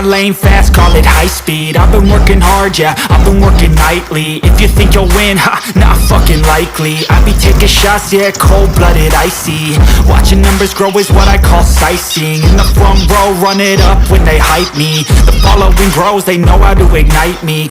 my lane fast, call it high speed. I've been working hard, yeah, I've been working nightly. If you think you'll win, ha, not fucking likely. I be taking shots, yeah, cold-blooded, icy. Watching numbers grow is what I call sightseeing. In the front row, run it up when they hype me. The following grows, they know how to ignite me.